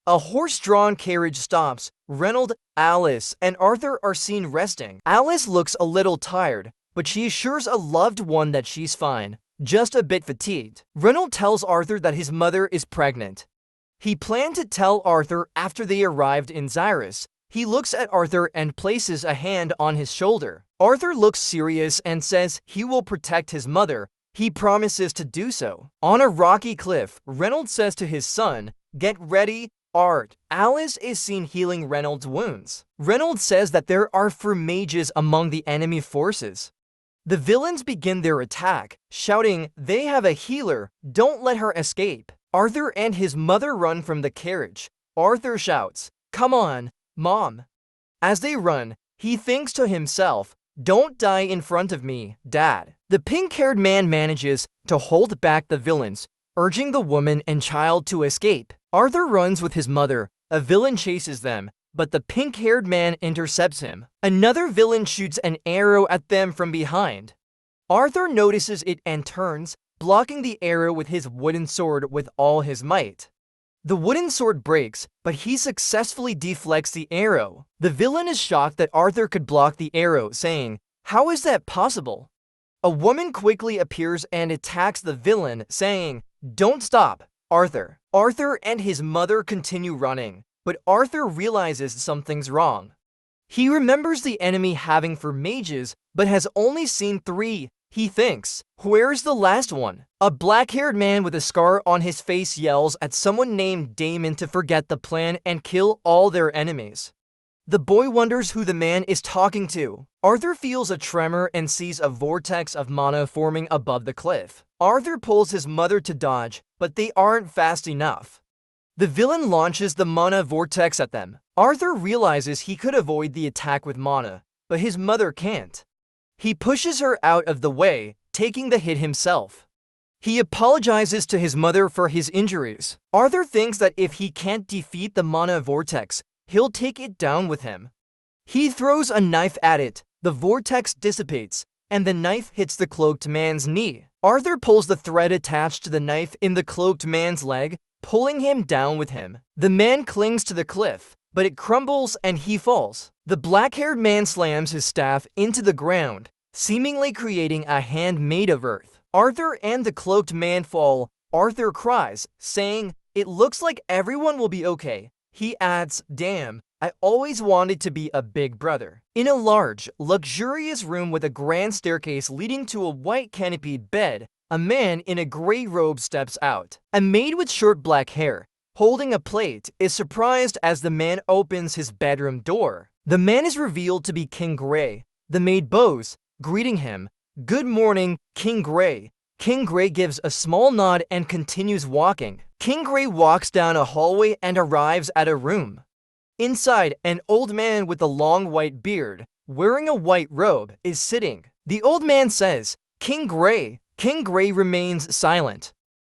A horse-drawn carriage stops. Reynold, Alice, and Arthur are seen resting. Alice looks a little tired, but she assures a loved one that she's fine, just a bit fatigued. Reynold tells Arthur that his mother is pregnant. He planned to tell Arthur after they arrived in Xyrus. He looks at Arthur and places a hand on his shoulder. Arthur looks serious and says he will protect his mother. He promises to do so. On a rocky cliff, Reynold says to his son, "Get ready, Art." Alice is seen healing Reynold's wounds. Reynold says that there are mages among the enemy forces. The villains begin their attack, shouting, "They have a healer, don't let her escape." Arthur and his mother run from the carriage. Arthur shouts, "Come on, Mom." As they run, he thinks to himself, "Don't die in front of me, Dad." The pink-haired man manages to hold back the villains, urging the woman and child to escape. Arthur runs with his mother. A villain chases them, but the pink-haired man intercepts him. Another villain shoots an arrow at them from behind. Arthur notices it and turns, blocking the arrow with his wooden sword with all his might. The wooden sword breaks, but he successfully deflects the arrow. The villain is shocked that Arthur could block the arrow, saying, "How is that possible?" A woman quickly appears and attacks the villain, saying, "Don't stop, Arthur." Arthur and his mother continue running, but Arthur realizes something's wrong. He remembers the enemy having mages, but has only seen 3. He thinks, "Where's the last one?" A black-haired man with a scar on his face yells at someone named Damon to forget the plan and kill all their enemies. The boy wonders who the man is talking to. Arthur feels a tremor and sees a vortex of mana forming above the cliff. Arthur pulls his mother to dodge, but they aren't fast enough. The villain launches the mana vortex at them. Arthur realizes he could avoid the attack with mana, but his mother can't. He pushes her out of the way, taking the hit himself. He apologizes to his mother for his injuries. Arthur thinks that if he can't defeat the mana vortex, he'll take it down with him. He throws a knife at it. The vortex dissipates, and the knife hits the cloaked man's knee. Arthur pulls the thread attached to the knife in the cloaked man's leg, pulling him down with him. The man clings to the cliff, but it crumbles and he falls. The black-haired man slams his staff into the ground, seemingly creating a hand made of earth. Arthur and the cloaked man fall. Arthur cries, saying, "It looks like everyone will be okay." He adds, "Damn, I always wanted to be a big brother." In a large, luxurious room with a grand staircase leading to a white canopied bed, a man in a gray robe steps out. A maid with short black hair, holding a plate, is surprised as the man opens his bedroom door. The man is revealed to be King Gray. The maid bows, greeting him. "Good morning, King Gray." King Gray gives a small nod and continues walking. King Gray walks down a hallway and arrives at a room. Inside, an old man with a long white beard, wearing a white robe, is sitting. The old man says, "King Gray." King Gray remains silent.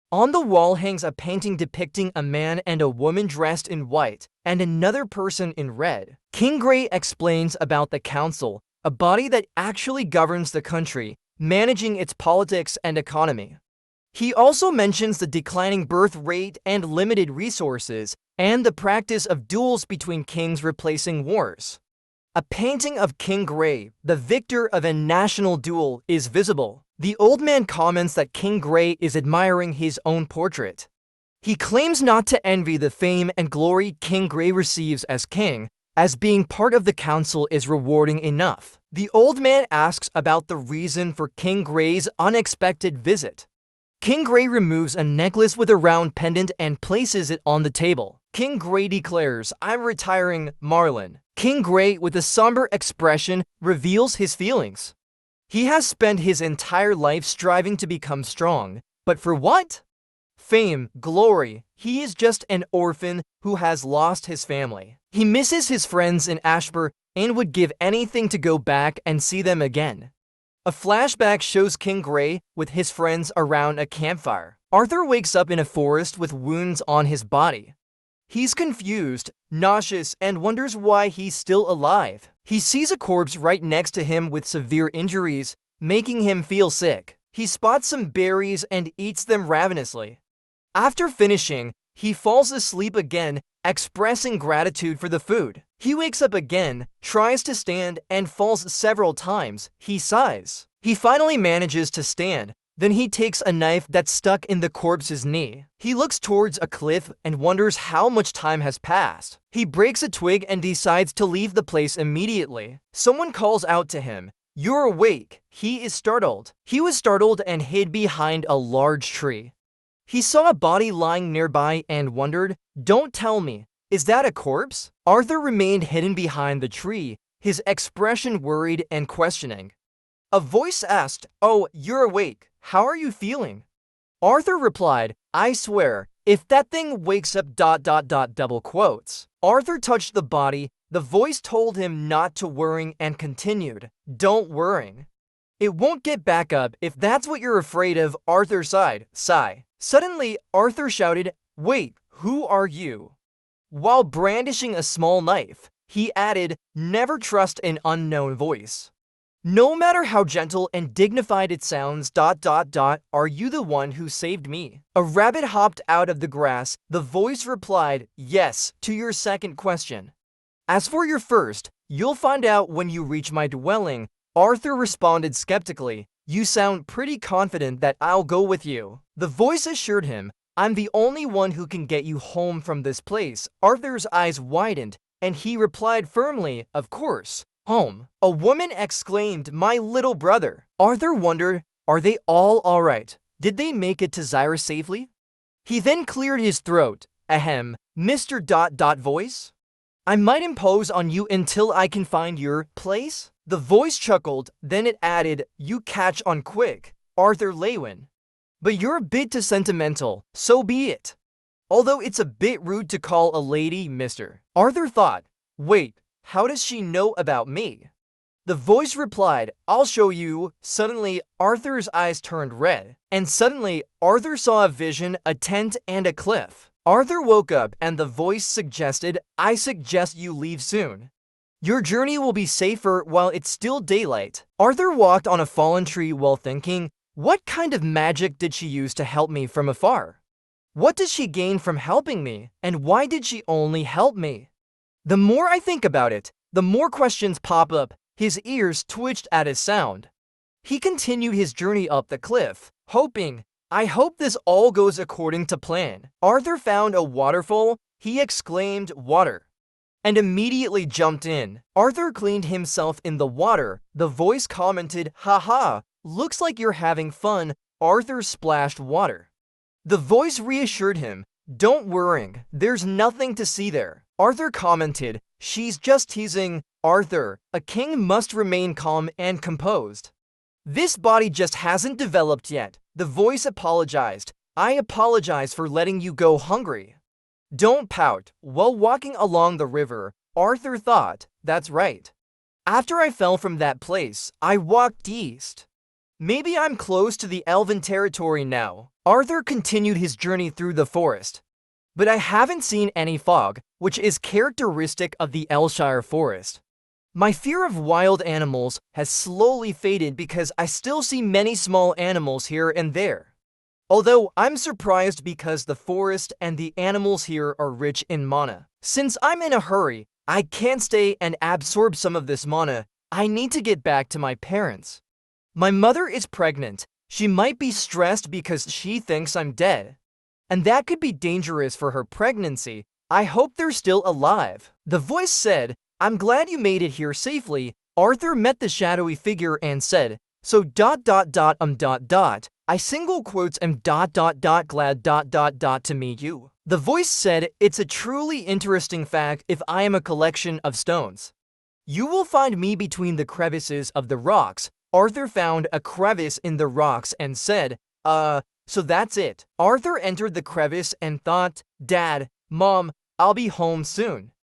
On the wall hangs a painting depicting a man and a woman dressed in white, and another person in red. King Gray explains about the council, a body that actually governs the country, managing its politics and economy. He also mentions the declining birth rate and limited resources, and the practice of duels between kings replacing wars. A painting of King Gray, the victor of a national duel, is visible. The old man comments that King Gray is admiring his own portrait. He claims not to envy the fame and glory King Gray receives as king, as being part of the council is rewarding enough. The old man asks about the reason for King Gray's unexpected visit. King Gray removes a necklace with a round pendant and places it on the table. King Gray declares, "I'm retiring, Marlin." King Gray, with a somber expression, reveals his feelings. He has spent his entire life striving to become strong, but for what? Fame, glory. He is just an orphan who has lost his family. He misses his friends in Ashbur and would give anything to go back and see them again. A flashback shows King Gray with his friends around a campfire. Arthur wakes up in a forest with wounds on his body. He's confused, nauseous, and wonders why he's still alive. He sees a corpse right next to him with severe injuries, making him feel sick. He spots some berries and eats them ravenously. After finishing, He falls asleep again, expressing gratitude for the food. He wakes up again, tries to stand, and falls several times. He sighs. He finally manages to stand. Then he takes a knife that's stuck in the corpse's knee. He looks towards a cliff and wonders how much time has passed. He breaks a twig and decides to leave the place immediately. Someone calls out to him, "You're awake." He is startled. He was startled and hid behind a large tree. He saw a body lying nearby and wondered, "Don't tell me, is that a corpse?" Arthur remained hidden behind the tree, his expression worried and questioning. A voice asked, "Oh, you're awake. How are you feeling?" Arthur replied, "I swear, if that thing wakes up ... double quotes." Arthur touched the body. The voice told him not to worry and continued, "Don't worry. It won't get back up if that's what you're afraid of." Arthur sighed. Suddenly, Arthur shouted, "Wait, who are you?" While brandishing a small knife, he added, "Never trust an unknown voice. No matter how gentle and dignified it sounds ... Are you the one who saved me?" A rabbit hopped out of the grass. The voice replied, "Yes, to your second question. As for your first, you'll find out when you reach my dwelling." Arthur responded skeptically, "You sound pretty confident that I'll go with you." The voice assured him, "I'm the only one who can get you home from this place." Arthur's eyes widened, and he replied firmly, "Of course. Home." A woman exclaimed, "My little brother." Arthur wondered, are they all right? Did they make it to Zyra safely? He then cleared his throat. "Ahem, Mr. ... voice? I might impose on you until I can find your place?" The voice chuckled, then it added, "You catch on quick, Arthur Lewin. But you're a bit too sentimental, so be it. Although it's a bit rude to call a lady Mr." Arthur thought, "Wait, how does she know about me?" The voice replied, "I'll show you." Suddenly, Arthur's eyes turned red, and suddenly, Arthur saw a vision, a tent, and a cliff. Arthur woke up, and the voice suggested, "I suggest you leave soon. Your journey will be safer while it's still daylight." Arthur walked on a fallen tree while thinking, what kind of magic did she use to help me from afar? What does she gain from helping me, and why did she only help me? The more I think about it, the more questions pop up. His ears twitched at his sound. He continued his journey up the cliff, hoping, "I hope this all goes according to plan." Arthur found a waterfall. He exclaimed, "Water," and immediately jumped in. Arthur cleaned himself in the water. The voice commented, "Haha, looks like you're having fun." Arthur splashed water. The voice reassured him, "Don't worry, there's nothing to see there." Arthur commented, "She's just teasing." Arthur, a king must remain calm and composed. "This body just hasn't developed yet." The voice apologized, "I apologize for letting you go hungry." Don't pout. While walking along the river, Arthur thought, "That's right. After I fell from that place, I walked east. Maybe I'm close to the elven territory now." Arthur continued his journey through the forest. "But I haven't seen any fog, which is characteristic of the Elshire forest. My fear of wild animals has slowly faded because I still see many small animals here and there. Although I'm surprised because the forest and the animals here are rich in mana. Since I'm in a hurry, I can't stay and absorb some of this mana. I need to get back to my parents. My mother is pregnant. She might be stressed because she thinks I'm dead. And that could be dangerous for her pregnancy. I hope they're still alive." The voice said, "I'm glad you made it here safely." Arthur met the shadowy figure and said, "So ... I single quotes am ... glad ... to meet you." The voice said, "It's a truly interesting fact if I am a collection of stones. You will find me between the crevices of the rocks." Arthur found a crevice in the rocks and said, so that's it." Arthur entered the crevice and thought, "Dad, Mom, I'll be home soon.